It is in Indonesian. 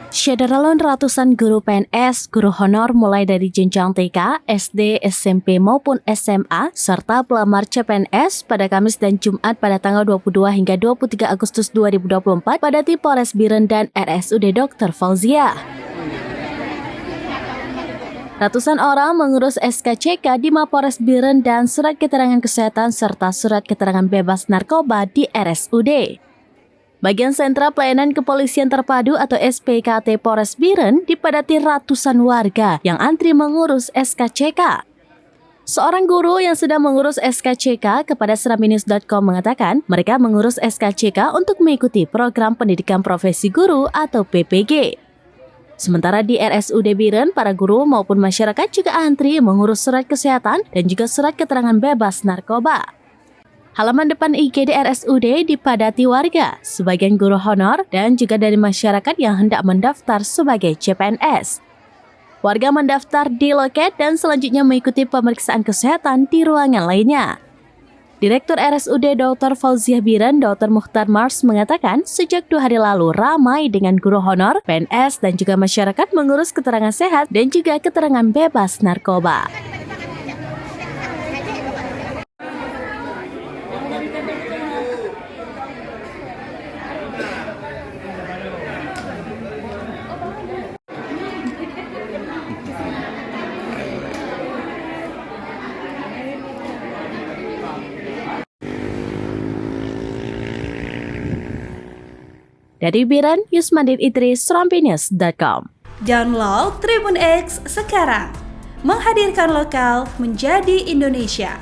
Syederalon ratusan guru PNS, guru honor mulai dari jenjang TK, SD, SMP maupun SMA, serta pelamar CPNS pada Kamis dan Jumat pada tanggal 22 hingga 23 Agustus 2024 pada Polres Biren dan RSUD Dr. Fauzia. Ratusan orang mengurus SKCK di Mapores Biren dan surat keterangan kesehatan serta surat keterangan bebas narkoba di RSUD. Bagian sentra pelayanan kepolisian terpadu atau SPKT Polres Biren dipadati ratusan warga yang antri mengurus SKCK. Seorang guru yang sedang mengurus SKCK kepada seramnews.com mengatakan mereka mengurus SKCK untuk mengikuti program pendidikan profesi guru atau PPG. Sementara di RSUD Biren, para guru maupun masyarakat juga antri mengurus surat kesehatan dan juga surat keterangan bebas narkoba. Halaman depan IGD RSUD dipadati warga, sebagian guru honor dan juga dari masyarakat yang hendak mendaftar sebagai CPNS. Warga mendaftar di loket dan selanjutnya mengikuti pemeriksaan kesehatan di ruangan lainnya. Direktur RSUD Dr. Fauzia Biren, Dr. Mukhtar Mars mengatakan sejak 2 hari lalu ramai dengan guru honor, PNS dan juga masyarakat mengurus keterangan sehat dan juga keterangan bebas narkoba. Dari Biren, Yusmandit Idris, seramnews.com. Download Tribun X sekarang, menghadirkan lokal menjadi Indonesia.